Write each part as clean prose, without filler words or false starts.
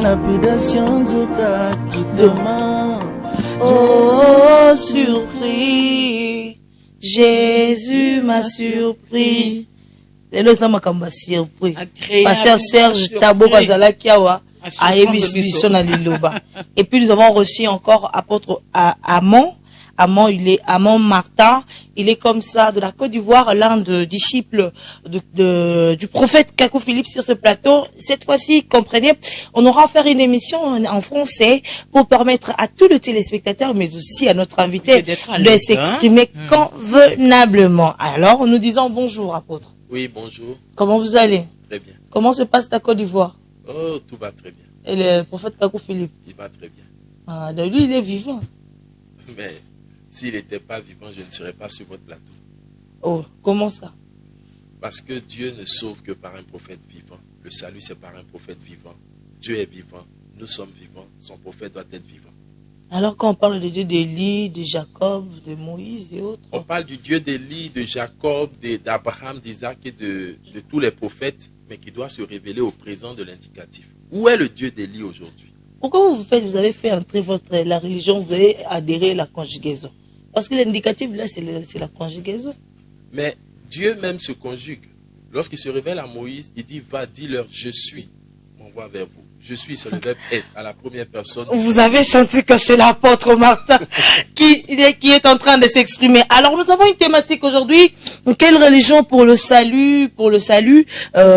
lapidation Nzuka Kitoma. Oh, surpris, Jésus m'a surpris. Et le temps m'a surpris. Pasteur Serge Tabo Bazala Kiawa a émis na Liloba. Et puis nous avons reçu encore apôtre Amon. Il est Amon Martin. Il est comme ça de la Côte d'Ivoire, l'un des disciples du prophète Kakou Philippe sur ce plateau. Cette fois-ci, comprenez, on aura à faire une émission en français pour permettre à tous les téléspectateurs, mais aussi à notre invité, de s'exprimer convenablement. Alors, nous disons bonjour, apôtre. Oui, bonjour. Comment vous allez? Très bien. Comment se passe ta Côte d'Ivoire? Oh, tout va très bien. Et le prophète Kakou Philippe? Il va très bien. Ah, lui, il est vivant. Mais s'il n'était pas vivant, je ne serais pas sur votre plateau. Oh, comment ça? Parce que Dieu ne sauve que par un prophète vivant. Le salut, c'est par un prophète vivant. Dieu est vivant. Nous sommes vivants. Son prophète doit être vivant. Alors quand on parle de Dieu d'Élie, de Jacob, de Moïse et autres. On parle du Dieu d'Élie, de Jacob, d'Abraham, d'Isaac et de tous les prophètes, mais qui doit se révéler au présent de l'indicatif. Où est le Dieu d'Élie aujourd'hui? Pourquoi vous avez fait entrer la religion, vous avez adhéré à la conjugaison? Parce que l'indicatif là, c'est la conjugaison. Mais Dieu même se conjugue. Lorsqu'il se révèle à Moïse, il dit, va, dis-leur, je suis, m'envoie vers vous. Je suis, c'est le verbe être, à la première personne. Vous avez senti que c'est l'apôtre Martin qui est en train de s'exprimer. Alors, nous avons une thématique aujourd'hui. Quelle religion pour le salut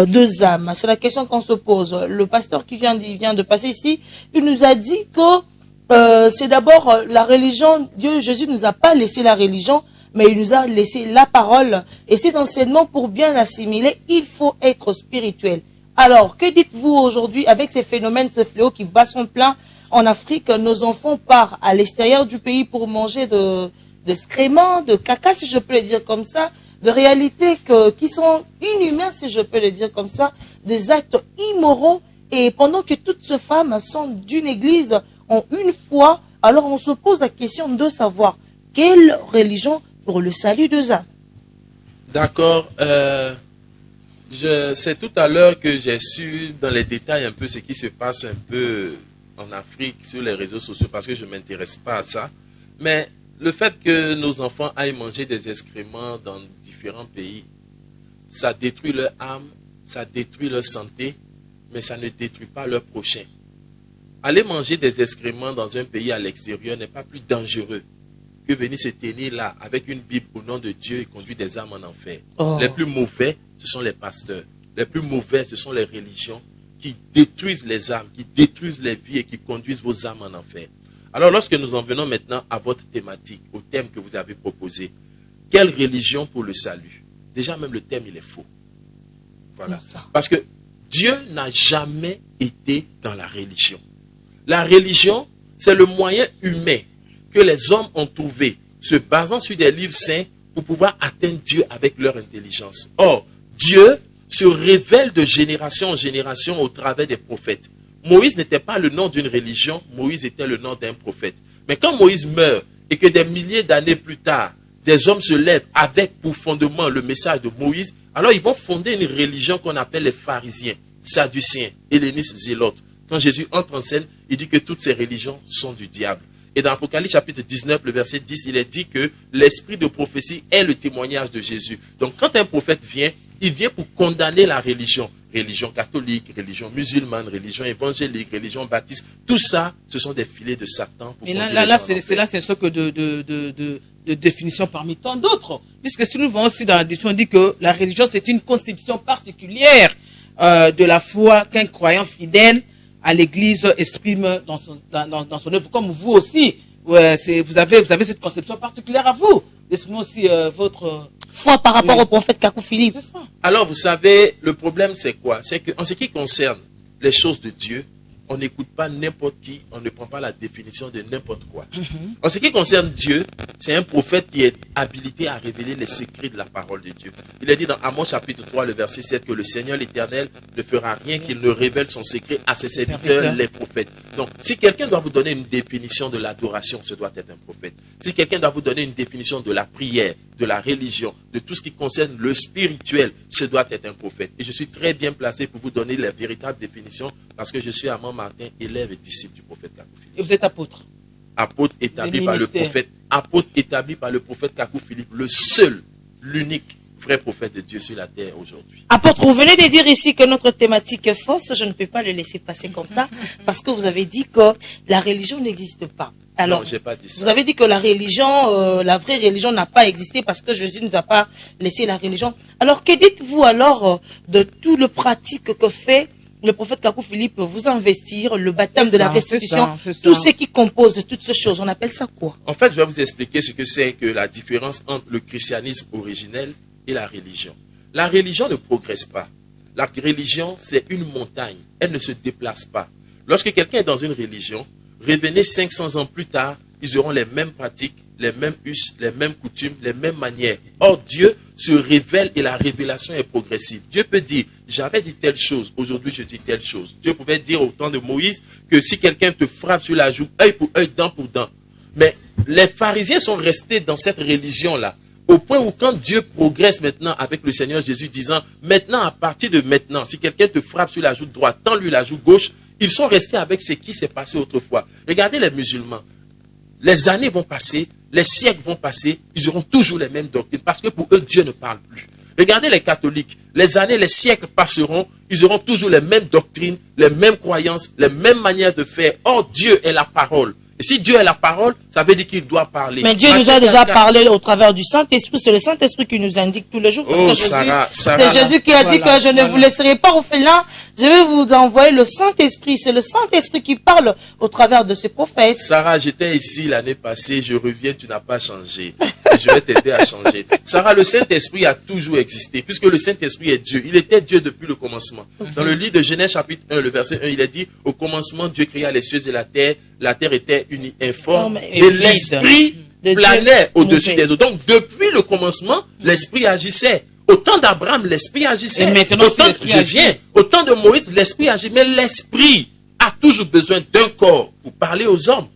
deux âmes? C'est la question qu'on se pose. Le pasteur qui vient de passer ici, il nous a dit que c'est d'abord la religion. Jésus ne nous a pas laissé la religion, mais il nous a laissé la parole. Et cet enseignement, pour bien l'assimiler, il faut être spirituel. Alors, que dites-vous aujourd'hui avec ces phénomènes, ce fléau qui bat son plein en Afrique? Nos enfants partent à l'extérieur du pays pour manger de excréments, de caca, si je peux le dire comme ça, de réalités qui sont inhumaines, si je peux le dire comme ça, des actes immoraux. Et pendant que toutes ces femmes sont d'une église en une foi, alors on se pose la question de savoir quelle religion pour le salut des âmes. D'accord. C'est tout à l'heure que j'ai su dans les détails un peu ce qui se passe un peu en Afrique sur les réseaux sociaux parce que je ne m'intéresse pas à ça. Mais le fait que nos enfants aillent manger des excréments dans différents pays, ça détruit leur âme, ça détruit leur santé, mais ça ne détruit pas leur prochain. Aller manger des excréments dans un pays à l'extérieur n'est pas plus dangereux que venir se tenir là avec une Bible au nom de Dieu et conduire des âmes en enfer. Oh. Les plus mauvais, ce sont les pasteurs. Les plus mauvais, ce sont les religions qui détruisent les âmes, qui détruisent les vies et qui conduisent vos âmes en enfer. Alors, lorsque nous en venons maintenant à votre thématique, au thème que vous avez proposé, quelle religion pour le salut? Déjà, même le thème, il est faux. Voilà. Parce que Dieu n'a jamais été dans la religion. La religion, c'est le moyen humain que les hommes ont trouvé, se basant sur des livres saints, pour pouvoir atteindre Dieu avec leur intelligence. Or, Dieu se révèle de génération en génération au travers des prophètes. Moïse n'était pas le nom d'une religion, Moïse était le nom d'un prophète. Mais quand Moïse meurt et que des milliers d'années plus tard, des hommes se lèvent avec pour fondement le message de Moïse, alors ils vont fonder une religion qu'on appelle les pharisiens, sadduciens, hellénistes, zélotes. Quand Jésus entre en scène, il dit que toutes ces religions sont du diable. Et dans Apocalypse chapitre 19, le verset 10, il est dit que l'esprit de prophétie est le témoignage de Jésus. Donc quand un prophète vient, il vient pour condamner la religion. Religion catholique, religion musulmane, religion évangélique, religion baptiste. Tout ça, ce sont des filets de Satan. Mais là, c'est un socle de définition parmi tant d'autres. Puisque si nous voyons aussi dans la définition, on dit que la religion, c'est une conception particulière de la foi qu'un croyant fidèle à l'Église exprime dans son œuvre, comme vous aussi. Vous avez cette conception particulière à vous. Laissez-moi aussi votre foi par rapport au prophète Kakou Philippe. Alors, vous savez, le problème, c'est quoi? C'est qu'en ce qui concerne les choses de Dieu, on n'écoute pas n'importe qui, on ne prend pas la définition de n'importe quoi. En ce qui concerne Dieu, c'est un prophète qui est habilité à révéler les secrets de la parole de Dieu. Il est dit dans Amos chapitre 3, le verset 7, que le Seigneur l'Éternel ne fera rien qu'il ne révèle son secret à ses serviteurs, les prophètes. Donc, si quelqu'un doit vous donner une définition de l'adoration, ce doit être un prophète. Si quelqu'un doit vous donner une définition de la prière, de la religion, de tout ce qui concerne le spirituel, ce doit être un prophète. Et je suis très bien placé pour vous donner la véritable définition parce que je suis Armand Martin, élève et disciple du prophète Kakou Philippe. Et vous êtes apôtre. Apôtre établi par le prophète. Apôtre établi par le prophète Kakou Philippe, le seul, l'unique vrai prophète de Dieu sur la terre aujourd'hui. Apôtre, vous venez de dire ici que notre thématique est fausse. Je ne peux pas le laisser passer comme ça parce que vous avez dit que la religion n'existe pas. Alors, non, j'ai pas dit ça. Vous avez dit que la religion, la vraie religion n'a pas existé parce que Jésus ne nous a pas laissé la religion. Alors, que dites-vous alors de tout le pratique que fait le prophète Kakou Philippe, vous investir, le baptême de la restitution, tout ce qui compose de toutes ces choses, on appelle ça quoi? En fait, je vais vous expliquer ce que c'est que la différence entre le christianisme originel et la religion. La religion ne progresse pas. La religion, c'est une montagne. Elle ne se déplace pas. Lorsque quelqu'un est dans une religion, revenez 500 ans plus tard, ils auront les mêmes pratiques, les mêmes us, les mêmes coutumes, les mêmes manières. Or, Dieu se révèle et la révélation est progressive. Dieu peut dire, j'avais dit telle chose, aujourd'hui je dis telle chose. Dieu pouvait dire au temps de Moïse que si quelqu'un te frappe sur la joue, œil pour œil, dent pour dent. Mais les pharisiens sont restés dans cette religion-là. Au point où quand Dieu progresse maintenant avec le Seigneur Jésus disant, maintenant, à partir de maintenant, si quelqu'un te frappe sur la joue droite, tends-lui la joue gauche, ils sont restés avec ce qui s'est passé autrefois. Regardez les musulmans. Les années vont passer, les siècles vont passer, ils auront toujours les mêmes doctrines parce que pour eux, Dieu ne parle plus. Regardez les catholiques. Les années, les siècles passeront, ils auront toujours les mêmes doctrines, les mêmes croyances, les mêmes manières de faire. Or, Dieu est la parole. Et si Dieu est la parole, ça veut dire qu'il doit parler. Mais Dieu nous a déjà parlé au travers du Saint-Esprit. C'est le Saint-Esprit qui nous indique tous les jours. Parce que c'est Jésus qui a dit que je ne vous laisserai pas orphelins. Je vais vous envoyer le Saint-Esprit. C'est le Saint-Esprit qui parle au travers de ce prophète. Sarah, j'étais ici l'année passée. Je reviens, tu n'as pas changé. Je vais t'aider à changer. Sarah, le Saint-Esprit a toujours existé. Puisque le Saint-Esprit est Dieu. Il était Dieu depuis le commencement. Dans le livre de Genèse chapitre 1, le verset 1, il est dit, au commencement, Dieu créa les cieux et la terre. La terre était unie, informe, et l'esprit planait au-dessus des eaux. Donc, depuis le commencement, l'esprit agissait. Au temps d'Abraham, l'esprit agissait. Et maintenant, au temps de Moïse, l'esprit agit. Mais l'esprit a toujours besoin d'un corps pour parler aux hommes.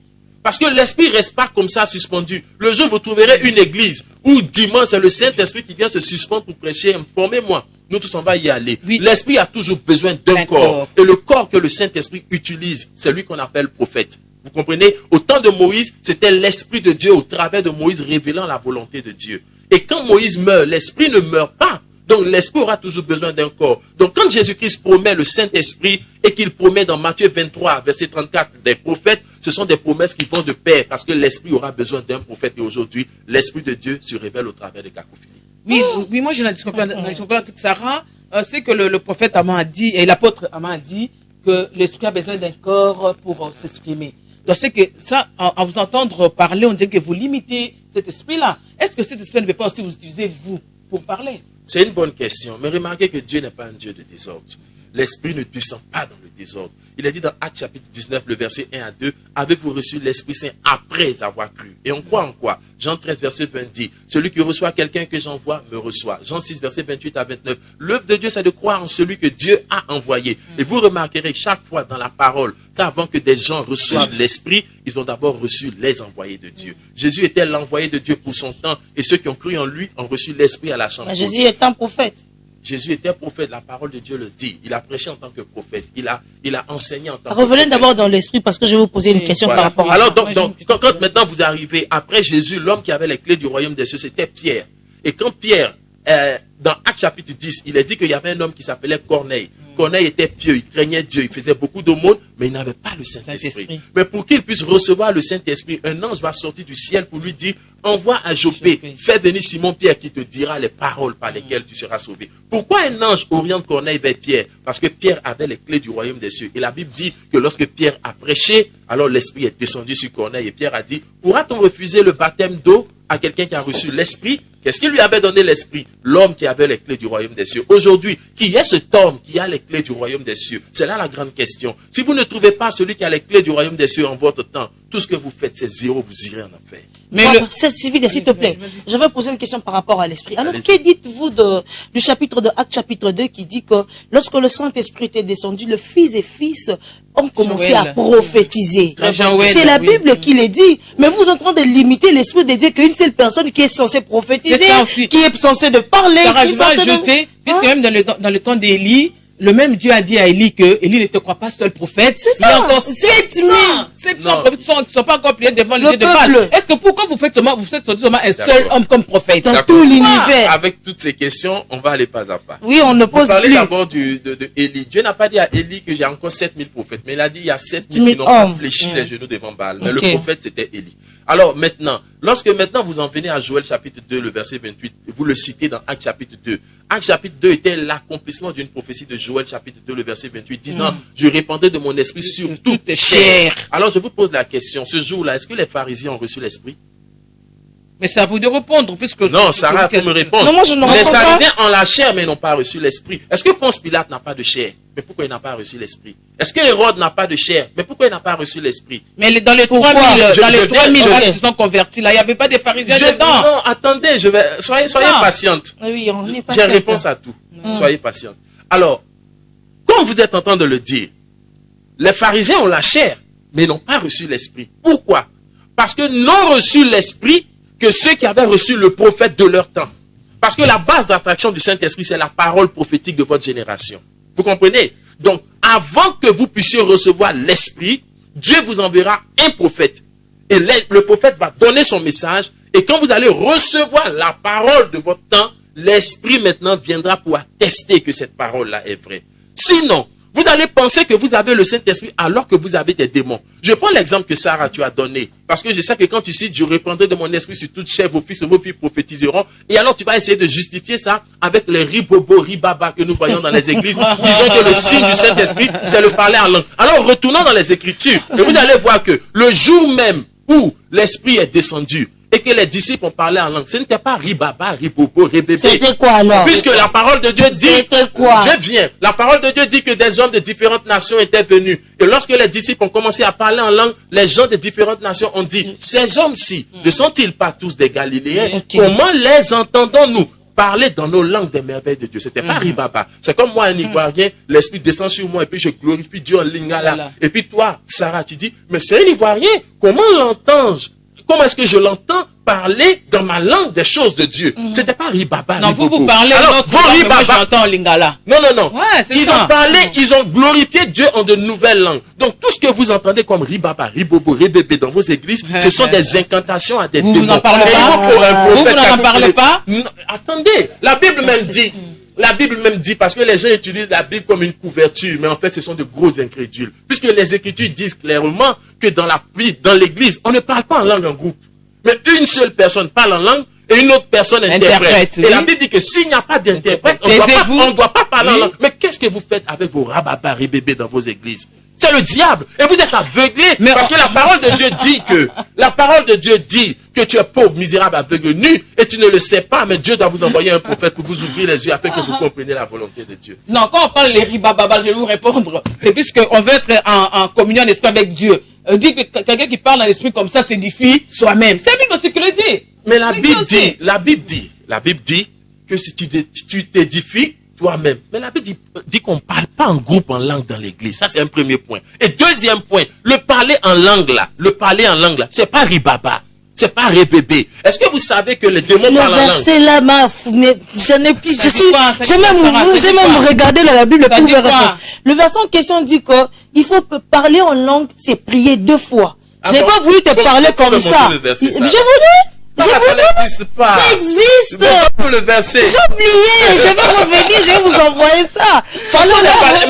Parce que l'esprit ne reste pas comme ça suspendu. Le jour où vous trouverez une église où dimanche, c'est le Saint-Esprit qui vient se suspendre pour prêcher, informez-moi. Nous tous, on va y aller. Oui. L'esprit a toujours besoin d'un corps. Et le corps que le Saint-Esprit utilise, c'est lui qu'on appelle prophète. Vous comprenez? Au temps de Moïse, c'était l'Esprit de Dieu au travers de Moïse révélant la volonté de Dieu. Et quand Moïse meurt, l'Esprit ne meurt pas. Donc l'Esprit aura toujours besoin d'un corps. Donc quand Jésus-Christ promet le Saint-Esprit et qu'il promet dans Matthieu 23, verset 34, des prophètes, ce sont des promesses qui vont de pair parce que l'Esprit aura besoin d'un prophète. Et aujourd'hui, l'Esprit de Dieu se révèle au travers de Kakou Philippe. Oui, moi j'ai la discussion avec Sarah. C'est que le prophète Aman a dit, et l'apôtre Aman a dit, que l'Esprit a besoin d'un corps pour s'exprimer. Donc c'est que ça, en vous entendre parler, on dirait que vous limitez cet esprit-là. Est-ce que cet esprit ne peut pas aussi vous utiliser, vous, pour parler? C'est une bonne question, mais remarquez que Dieu n'est pas un Dieu de désordre. L'Esprit ne descend pas dans le désordre. Il est dit dans Actes chapitre 19, le verset 1 à 2, « Avez-vous reçu l'Esprit Saint après avoir cru ?» Et on croit en quoi? Jean 13, verset 20 dit, « Celui qui reçoit quelqu'un que j'envoie me reçoit. » Jean 6, verset 28 à 29, « L'œuvre de Dieu, c'est de croire en celui que Dieu a envoyé. » Et vous remarquerez chaque fois dans la parole qu'avant que des gens reçoivent l'Esprit, ils ont d'abord reçu les envoyés de Dieu. Jésus était l'envoyé de Dieu pour son temps, et ceux qui ont cru en lui ont reçu l'Esprit à la chambre. Jésus est un prophète. Jésus était prophète, la parole de Dieu le dit. Il a prêché en tant que prophète. Il a enseigné en tant que prophète. Revenez d'abord dans l'esprit parce que je vais vous poser une question par rapport à ça. Alors, quand maintenant vous arrivez, après Jésus, l'homme qui avait les clés du royaume des cieux, c'était Pierre. Et quand Pierre, dans Actes chapitre 10, il est dit qu'il y avait un homme qui s'appelait Corneille. Corneille était pieux, il craignait Dieu, il faisait beaucoup d'aumônes, mais il n'avait pas le Saint-Esprit. Mais pour qu'il puisse recevoir le Saint-Esprit, un ange va sortir du ciel pour lui dire, envoie à Joppé, fais venir Simon-Pierre qui te dira les paroles par lesquelles tu seras sauvé. Pourquoi un ange oriente Corneille vers Pierre? Parce que Pierre avait les clés du royaume des cieux. Et la Bible dit que lorsque Pierre a prêché, alors l'Esprit est descendu sur Corneille et Pierre a dit, pourra-t-on refuser le baptême d'eau à quelqu'un qui a reçu l'Esprit? Qu'est-ce qui lui avait donné l'Esprit? L'homme qui avait les clés du royaume des cieux. Aujourd'hui, qui est cet homme qui a les clés du royaume des cieux? C'est là la grande question. Si vous ne trouvez pas celui qui a les clés du royaume des cieux en votre temps, tout ce que vous faites, c'est zéro, vous irez en enfer. Mais s'il te plaît, je vais poser une question par rapport à l'esprit. Alors, que dites-vous du chapitre de Actes chapitre 2 qui dit que lorsque le Saint-Esprit était descendu, le fils et fils ont commencé à prophétiser. C'est la Bible qui le dit. Mais vous êtes en train de limiter l'esprit de dire qu'une seule personne qui est censée prophétiser, qui est censée de parler, je vais ajouter, puisque même dans le temps d'Élie, le même Dieu a dit à Élie que Élie ne te croit pas seul prophète. C'est ça. Il y a encore 700 prophètes qui ne sont pas encore pliés devant le Dieu de Baal. Est-ce que pourquoi vous faites seulement un seul homme comme prophète? Dans tout l'univers. Avec toutes ces questions, on va aller pas à pas. Oui, on ne pose plus. Vous parlez d'abord de Élie. Dieu n'a pas dit à Élie que j'ai encore 7000 prophètes, mais il a dit il y a 7000 qui n'ont pas fléchi les genoux devant Baal. Mais le prophète, c'était Élie. Alors maintenant, lorsque maintenant vous en venez à Joël chapitre 2, le verset 28, vous le citez dans Actes chapitre 2. Actes chapitre 2 était l'accomplissement d'une prophétie de Joël chapitre 2, le verset 28, disant, je répandrai de mon esprit sur toute chair. Alors je vous pose la question, ce jour-là, est-ce que les pharisiens ont reçu l'esprit? Mais c'est à vous de répondre, puisque... Non, Sarah, faut me répondre. Non, moi, je ne les pharisiens ont la chair, mais n'ont pas reçu l'esprit. Est-ce que Ponce Pilate n'a pas de chair? Mais pourquoi il n'a pas reçu l'esprit? Est-ce que Hérode n'a pas de chair? Mais pourquoi il n'a pas reçu l'esprit? Mais dans les 3000 qui se sont convertis, là, il n'y avait pas de pharisiens dedans. Non, attendez, soyez patiente. Oui, on est J'ai réponse à tout. Soyez patiente. Alors, comme vous êtes en train de le dire, les pharisiens ont la chair, mais n'ont pas reçu l'esprit. Pourquoi? Parce que n'ont reçu l'esprit que ceux qui avaient reçu le prophète de leur temps. Parce que la base d'attraction du Saint-Esprit, c'est la parole prophétique de votre génération. Vous comprenez? Donc, avant que vous puissiez recevoir l'esprit, Dieu vous enverra un prophète. Et le prophète va donner son message. Et quand vous allez recevoir la parole de votre temps, l'esprit maintenant viendra pour attester que cette parole-là est vraie. Sinon, vous allez penser que vous avez le Saint-Esprit alors que vous avez des démons. Je prends l'exemple que Sarah, tu as donné. Parce que je sais que quand tu cites, je répandrai de mon esprit sur toute chair, vos fils et vos filles prophétiseront. Et alors tu vas essayer de justifier ça avec les ribobo, ribaba que nous voyons dans les églises, disant que le signe du Saint-Esprit, c'est le parler en langue. Alors retournons dans les Écritures. Et vous allez voir que le jour même où l'Esprit est descendu, et que les disciples ont parlé en langue, ce n'était pas ribaba, ribobo, rébébé. C'était quoi alors? Puisque la parole de Dieu dit, c'était quoi? je viens, la parole de Dieu dit que des hommes de différentes nations étaient venus. Et lorsque les disciples ont commencé à parler en langue, les gens de différentes nations ont dit, ces hommes-ci, ne sont-ils pas tous des Galiléens? Comment les entendons-nous parler dans nos langues des merveilles de Dieu? C'était pas ribaba. C'est comme moi, un Ivoirien, l'Esprit descend sur moi et puis je glorifie Dieu en lingala. Voilà. Et puis toi, Sarah, tu dis, mais c'est un Ivoirien, comment l'entends-je? Comment est-ce que je l'entends parler dans ma langue des choses de Dieu? C'était pas ribaba. Non, vous parlez alors, moi j'entends lingala. Non. Ouais, ils ont parlé, ils ont glorifié Dieu en de nouvelles langues. Donc tout ce que vous entendez comme ribaba, ribobo, rébébé dans vos églises, ce sont des incantations à des démons. Vous n'en parlez pas? Vous n'en parlez pas? Attendez, la Bible même dit. La Bible même dit, parce que les gens utilisent la Bible comme une couverture, mais en fait, ce sont de gros incrédules. Puisque les Écritures disent clairement que dans la Bible, dans l'Église, on ne parle pas en langue en groupe. Mais une seule personne parle en langue et une autre personne interprète. Et la Bible dit que s'il n'y a pas d'interprète, on ne doit pas parler en langue. Mais qu'est-ce que vous faites avec vos rababas et bébés dans vos églises? C'est le diable. Et vous êtes aveuglés. Parce que la parole de Dieu dit que tu es pauvre, misérable, aveugle, nu, et tu ne le sais pas, mais Dieu doit vous envoyer un prophète pour vous ouvrir les yeux afin que vous compreniez la volonté de Dieu. Non, quand on parle les ribababa, je vais vous répondre. C'est puisqu'on veut être en communion en esprit avec Dieu. On dit que quelqu'un qui parle en esprit comme ça s'édifie soi-même. C'est la Bible aussi qui le dit. Mais la Bible dit que si tu t'édifies toi-même. Mais la Bible dit qu'on ne parle pas en groupe en langue dans l'église. Ça, c'est un premier point. Et deuxième point, le parler en langue là, c'est pas ribaba. C'est pas rébébé. Est-ce que vous savez que les démons parlent en langue? Le verset là m'a mais je n'ai plus, j'ai même regardé dans la Bible pour vérifier. Le verset en question dit que il faut parler en langue, c'est prier 2 fois. Je n'ai pas voulu te parler comme ça. Je ça n'existe pas. Ça existe. Le verset. J'ai oublié. Je vais revenir. Je vais vous envoyer ça.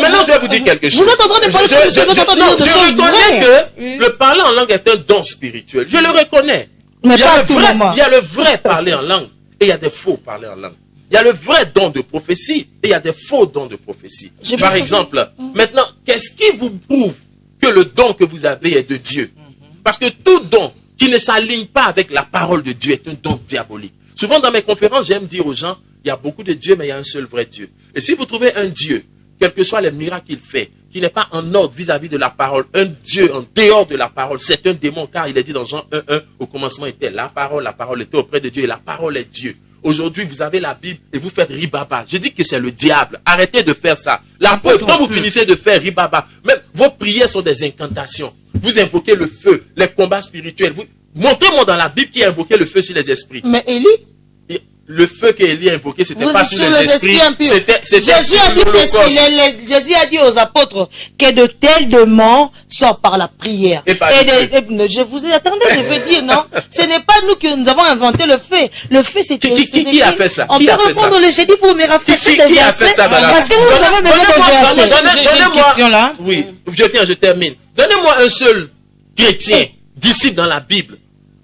Maintenant, je vais vous dire quelque chose. Vous êtes en train de parler de choses. Je reconnais que le parler en langue est un don spirituel. Je le reconnais. Mais pas à tout moment. Il y a le vrai parler en langue et il y a des faux parler en langue. Il y a le vrai don de prophétie et il y a des faux dons de prophétie. Par exemple, maintenant, qu'est-ce qui vous prouve que le don que vous avez est de Dieu? Parce que tout don qui ne s'aligne pas avec la parole de Dieu est un don diabolique. Souvent dans mes conférences, j'aime dire aux gens, il y a beaucoup de dieux, mais il y a un seul vrai Dieu. Et si vous trouvez un Dieu, quels que soient les miracles qu'il fait, qui n'est pas en ordre vis-à-vis de la parole, un Dieu en dehors de la parole, c'est un démon, car il est dit dans Jean 1:1, au commencement était la parole était auprès de Dieu et la parole est Dieu. Aujourd'hui, vous avez la Bible et vous faites ribaba. Je dis que c'est le diable. Arrêtez de faire ça. La preuve, quand vous finissez de faire ribaba, même vos prières sont des incantations. Vous invoquez le feu, les combats spirituels. Montrez-moi dans la Bible qui a invoqué le feu sur les esprits. Mais Élie, le feu qu'Élie a invoqué, c'était pas sur les esprits, c'était Jésus sur a dit, l'Holocauste. Jésus a dit aux apôtres que de tels démons sortent par la prière. Et par je vous ai attendez, je veux dire, non, ce n'est pas nous qui nous avons inventé le feu. Le feu, c'est qui a fait ça? On Qui peut a fait ça? répondre le jeudi pour me rafraîchir des Qui a fait versets. ça, madame? Parce que vous avez besoin de versets. Donnez-moi, oui, je termine. Donnez-moi un seul chrétien, disciple dans la Bible,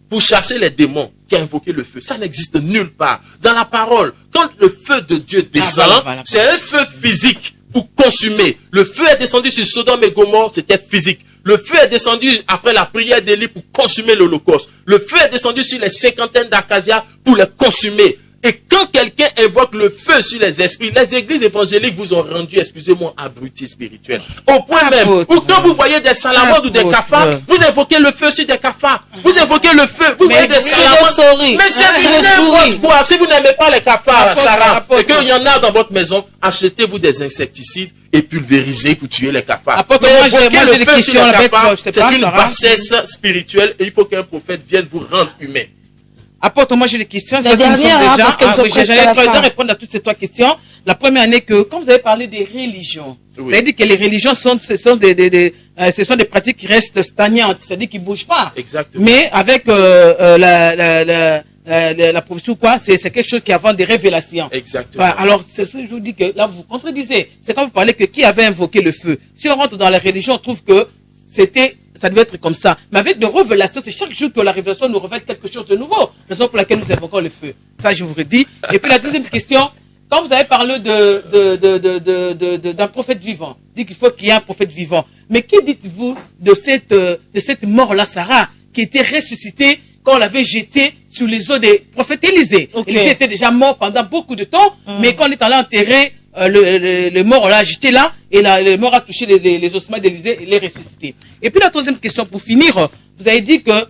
pour chasser les démons, qui a invoqué le feu. Ça n'existe nulle part. Dans la parole, quand le feu de Dieu descend, c'est un feu physique pour consumer. Le feu est descendu sur Sodome et Gomorrhe, c'était physique. Le feu est descendu après la prière d'Élie pour consumer l'Holocauste. Le feu est descendu sur les cinquantaines d'acacias pour les consumer. Et quand quelqu'un invoque le feu sur les esprits, les églises évangéliques vous ont rendu, excusez-moi, abrutis spirituels. Au point même où quand vous voyez des salamandres ou des cafards, vous invoquez le feu sur des cafards. Vous invoquez le feu, vous voyez des salamandres. Mais c'est n'importe quoi. Si vous n'aimez pas les cafards, Sarah, et qu'il y en a dans votre maison, achetez-vous des insecticides et pulvérisez pour tuer les cafards. Moi j'ai des questions. C'est une bassesse spirituelle et il faut qu'un prophète vienne vous rendre humain. Apporte, moi j'ai des questions. La dernière, hein, parce que j'allais répondre à toutes ces trois questions. La première année que, quand vous avez parlé des religions, vous avez dit que les religions ce sont des pratiques qui restent stagnantes, c'est-à-dire qui bougent pas. Exactement. Mais avec la prophétie ou quoi, c'est quelque chose qui avance des révélations. Exactement. Alors, c'est ce que je vous dis que là vous contredisez. C'est quand vous parlez que qui avait invoqué le feu. Si on rentre dans la religion, on trouve que ça devait être comme ça. Mais avec des révélations, c'est chaque jour que la révélation nous révèle quelque chose de nouveau. Raison pour laquelle nous invoquons le feu. Ça, je vous redis. Et puis la deuxième question, quand vous avez parlé d'un prophète vivant, dit qu'il faut qu'il y ait un prophète vivant. Mais que dites-vous de cette mort-là, Sarah, qui était ressuscitée quand on l'avait jeté sur les os des prophètes Élisée? Élisée était déjà mort pendant beaucoup de temps, mais quand on est allé enterrer le mort l'a agité là, et le mort a touché les ossements d'Élisée et les ressuscité. Et puis la troisième question pour finir, vous avez dit que,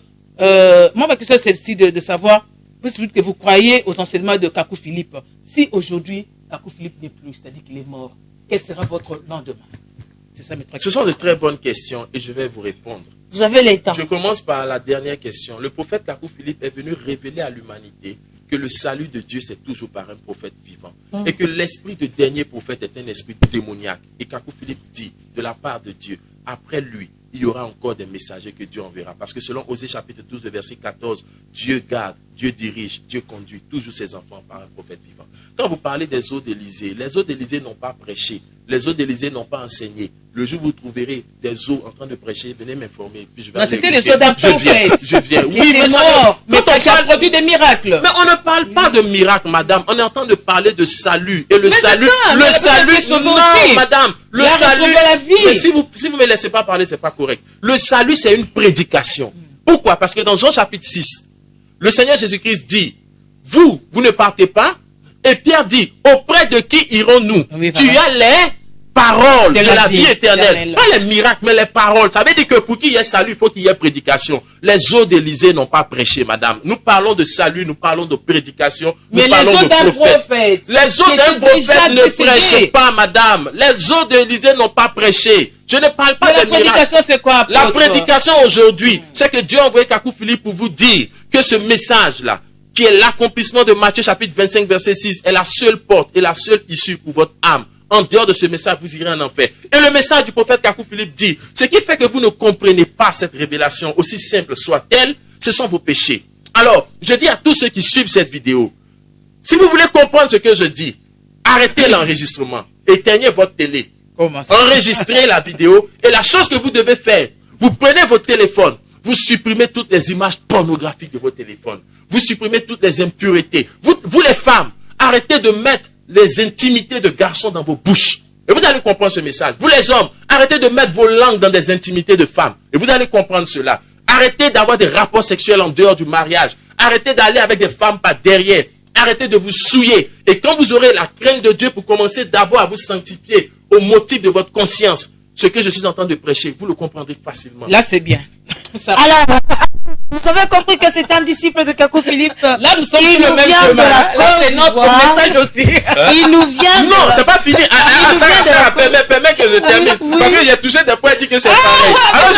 moi ma question c'est celle-ci de savoir, plus que vous croyez aux enseignements de Kakou Philippe. Si aujourd'hui Kakou Philippe n'est plus, c'est-à-dire qu'il est mort, quel sera votre lendemain? C'est ça mes trois questions. Ce sont de très bonnes questions et je vais vous répondre. Vous avez les temps. Je commence par la dernière question. Le prophète Kakou Philippe est venu révéler à l'humanité que le salut de Dieu, c'est toujours par un prophète vivant. Et que l'esprit de dernier prophète est un esprit démoniaque. Et Kakou Philippe dit, de la part de Dieu, après lui, il y aura encore des messagers que Dieu enverra. Parce que selon Osée chapitre 12, le verset 14, Dieu garde, Dieu dirige, Dieu conduit toujours ses enfants par un prophète vivant. Quand vous parlez des eaux d'Élysée, les eaux d'Élysée n'ont pas prêché. Les eaux d'Élysée n'ont pas enseigné. Le jour où vous trouverez des eaux en train de prêcher, venez m'informer. C'était les eaux d'un prophète. Je viens. Oui, mais mort, mais qui a produit des miracles. Mais on ne parle pas de miracles, madame. On est en train de parler de salut. Et le salut, non, madame. Le salut, mais si vous me laissez pas parler, c'est pas correct. Le salut, c'est une prédication. Pourquoi? Parce que dans Jean chapitre 6, le Seigneur Jésus-Christ dit, vous ne partez pas. Et Pierre dit, auprès de qui irons-nous? Oui, tu as les paroles de la vie éternelle. Pas les miracles, mais les paroles. Ça veut dire que pour qu'il y ait salut, il faut qu'il y ait prédication. Les eaux d'Élysée n'ont pas prêché, madame. Nous parlons de salut, nous parlons de prédication, nous parlons de prophète. Les eaux d'un prophète ne prêchent pas, madame. Les eaux d'Élysée n'ont pas prêché. Je ne parle pas de miracles. La prédication, c'est quoi? La prédication aujourd'hui, c'est que Dieu a envoyé Kakou Philippe pour vous dire que ce message-là, qui est l'accomplissement de Matthieu chapitre 25 verset 6, est la seule porte et la seule issue pour votre âme. En dehors de ce message, vous irez en enfer. Et le message du prophète Kakou Philippe dit, ce qui fait que vous ne comprenez pas cette révélation, aussi simple soit-elle, ce sont vos péchés. Alors, je dis à tous ceux qui suivent cette vidéo, si vous voulez comprendre ce que je dis, arrêtez l'enregistrement, éteignez votre télé, enregistrez la vidéo, et la chose que vous devez faire, vous prenez votre téléphone, vous supprimez toutes les images pornographiques de votre téléphone, vous supprimez toutes les impuretés. Vous les femmes, arrêtez de mettre les intimités de garçons dans vos bouches. Et vous allez comprendre ce message. Vous les hommes, arrêtez de mettre vos langues dans des intimités de femmes. Et vous allez comprendre cela. Arrêtez d'avoir des rapports sexuels en dehors du mariage. Arrêtez d'aller avec des femmes par derrière. Arrêtez de vous souiller. Et quand vous aurez la crainte de Dieu pour commencer d'abord à vous sanctifier au motif de votre conscience, ce que je suis en train de prêcher, vous le comprendrez facilement. Là, c'est bien. Ça... Alors, vous avez compris que c'est un disciple de Kakou Philippe. Là, nous sommes Il sur le nous même vient de chemin. la Là, Côte c'est notre d'Ivoire. message aussi. Il nous vient de Non, la- c'est pas fini. Ça, permet que je termine. Oui. Parce que j'ai touché des points et dit que c'est pareil. Alors,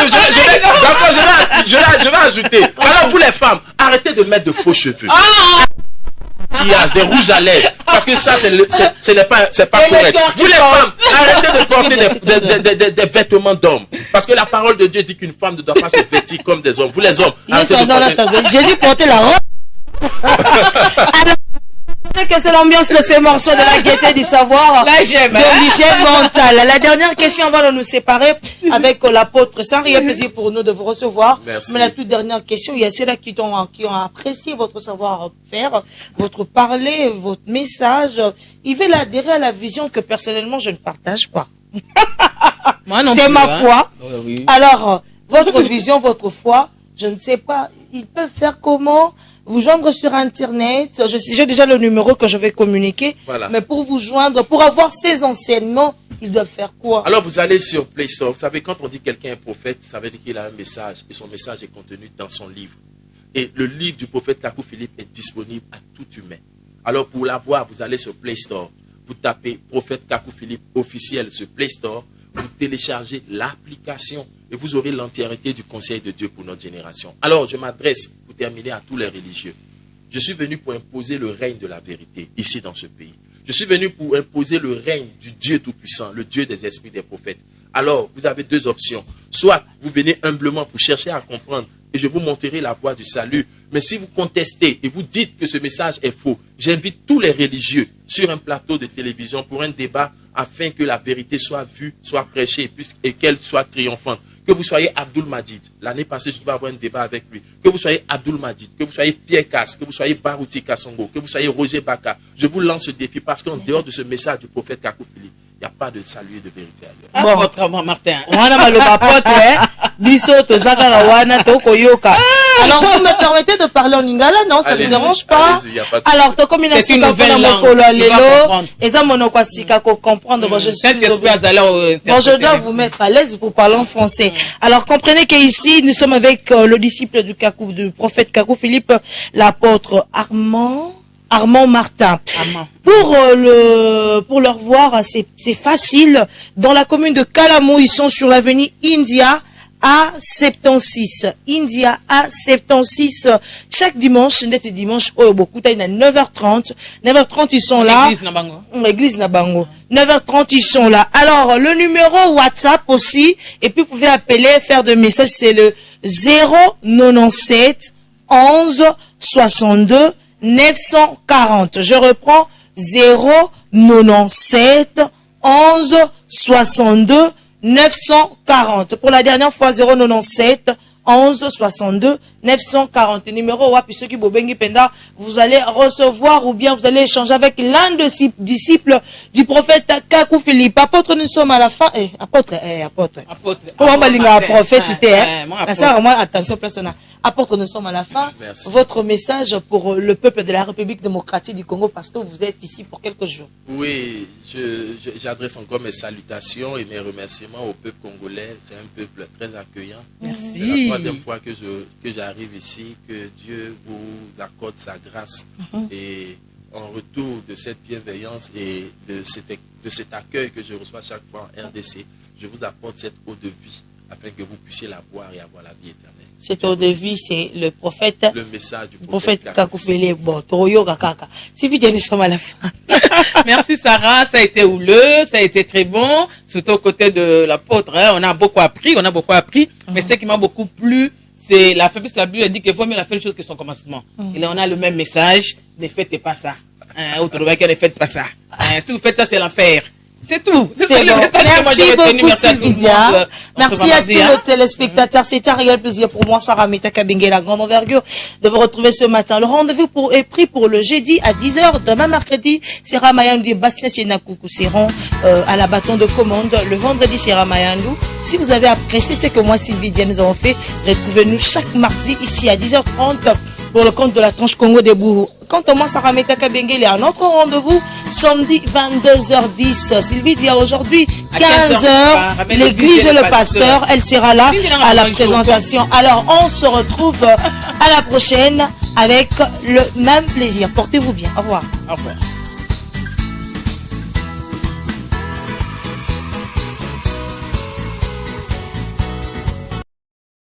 je vais ajouter. Alors, vous les femmes, arrêtez de mettre de faux cheveux. Maquillage, des rouges à lèvres. Parce que ça, c'est pas C'est correct. le cœur qui Vous les parle. femmes, arrêtez de porter des vêtements d'hommes. Parce que la parole de Dieu dit qu'une femme ne doit pas se vêtir comme des hommes. Vous les hommes, Ils arrêtez sont de dans la porter... tasse. Jésus portait la robe. Alors, que c'est l'ambiance de ce morceau de la gaieté du savoir. Là, j'aime. De l'hygiène mentale. La dernière question avant de nous séparer avec l'apôtre. C'est un réel plaisir pour nous de vous recevoir. Merci. Mais la toute dernière question, il y a ceux-là qui ont apprécié votre savoir-faire, votre parler, votre message. Ils veulent adhérer à la vision que personnellement je ne partage pas. Moi non C'est plus, ma hein. foi. Oui. Alors, votre vision, votre foi, je ne sais pas. Ils peuvent faire comment? Vous joindre sur Internet. J'ai déjà le numéro que je vais communiquer. Voilà. Mais pour vous joindre, pour avoir ces enseignements, ils doivent faire quoi? Alors, vous allez sur Play Store. Vous savez, quand on dit quelqu'un est prophète, ça veut dire qu'il a un message. Et son message est contenu dans son livre. Et le livre du prophète Kakou Philippe est disponible à tout humain. Alors, pour l'avoir, vous allez sur Play Store. Vous tapez prophète Kakou Philippe officiel sur Play Store. Vous téléchargez l'application et vous aurez l'entièreté du conseil de Dieu pour notre génération. Alors, je m'adresse, pour terminer, à tous les religieux. Je suis venu pour imposer le règne de la vérité ici dans ce pays. Je suis venu pour imposer le règne du Dieu Tout-Puissant, le Dieu des esprits des prophètes. Alors, vous avez deux options. Soit vous venez humblement pour chercher à comprendre et je vous montrerai la voie du salut. Mais si vous contestez et vous dites que ce message est faux, j'invite tous les religieux sur un plateau de télévision pour un débat afin que la vérité soit vue, soit prêchée et qu'elle soit triomphante. Que vous soyez Abdul Majid. L'année passée, je devais avoir un débat avec lui. Que vous soyez Abdul Majid, que vous soyez Pierre Casse, que vous soyez Barouti Kassongo, que vous soyez Roger Baka. Je vous lance ce défi parce qu'en dehors de ce message du prophète Kakou Philippe, il n'y a pas de salut et de vérité ailleurs. Bon, votre Martin. Wana maloba pote, biso tozaka na wana tokoyoka. Alors vous me permettez de parler en lingala, non, ça ne Allez-y, dérange pas. allez-y, y a pas de Alors to comme C'est une na nouvelle langue, mokolo tu vas lelo, comprendre. eza monoko asika ko comprendre. Bon, je suis Saint-Esprit Azala, Bon, je dois vous mettre à l'aise pour parler en français. Alors, comprenez qu'ici, nous sommes avec le disciple du prophète Kakou Philippe, l'apôtre Armand Martin. Armand. Pour leur voir, c'est facile. Dans la commune de Calamo, ils sont sur l'avenue India A76. India A76. Chaque dimanche, net dimanche, oh, beaucoup, il y a 9h30. 9h30, ils sont là. L'église Nabango. L'église Nabango. 9h30, ils sont là. Alors, le numéro WhatsApp aussi, et puis vous pouvez appeler, faire de messages, c'est le 097 11 62 940. Je reprends 097 11 62 940. Pour la dernière fois, 097 11 62 940. Numéro WAP, ceux qui bobengi penda, vous allez recevoir ou bien vous allez échanger avec l'un de ces disciples du prophète Kakou Philippe. Apôtre, nous sommes à la fin. Apôtre. Comment on va dire prophète, moi, attention, personnel. Apôtre, nous sommes à la fin. Merci. Votre message pour le peuple de la République démocratique du Congo, parce que vous êtes ici pour quelques jours. Oui, j'adresse encore mes salutations et mes remerciements au peuple congolais. C'est un peuple très accueillant. Merci. C'est la troisième fois que j'arrive ici, que Dieu vous accorde sa grâce. Et en retour de cette bienveillance et de cet accueil que je reçois chaque fois en RDC, je vous apporte cette eau de vie afin que vous puissiez la boire et avoir la vie éternelle. Cette eau de vie, c'est le prophète. Le message du Prophète Kakou Philippe. Bon, Toroyoga Kaka. Si vous nous sommes à la fin. Merci Sarah, ça a été houleux, ça a été très bon, surtout aux côtés de l'apôtre, hein. On a beaucoup appris, mais ce qui m'a beaucoup plu, c'est la faiblesse. La Bible dit qu'il faut mieux la faire les choses que son commencement. Et là, on a le même message, ne faites pas ça. Ne faites pas ça. Si vous faites ça, c'est l'enfer. C'est tout. C'est bon. Merci beaucoup, Sylvia. Merci à tous les téléspectateurs. C'est un réel plaisir pour moi, Sarah Metakabenge, la grande envergure, de vous retrouver ce matin. Le rendez-vous est pris pour le jeudi à 10h. Demain, mercredi, Sarah Mayandou et Bastien Sienakoukou seront à la bâton de commande. Le vendredi, Sarah Mayandou. Si vous avez apprécié ce que moi, Sylvie Dia, nous avons fait, retrouvez-nous chaque mardi ici à 10h30 pour le compte de la tranche Congo des Bourou. Quant à moi, Sarah Metaka Bengue, il y a un autre rendez-vous samedi 22h10. Sylvie Dia aujourd'hui, 15h, l'église et le pasteur, elle sera là à la présentation. Alors, on se retrouve à la prochaine avec le même plaisir. Portez-vous bien. Au revoir. Au revoir.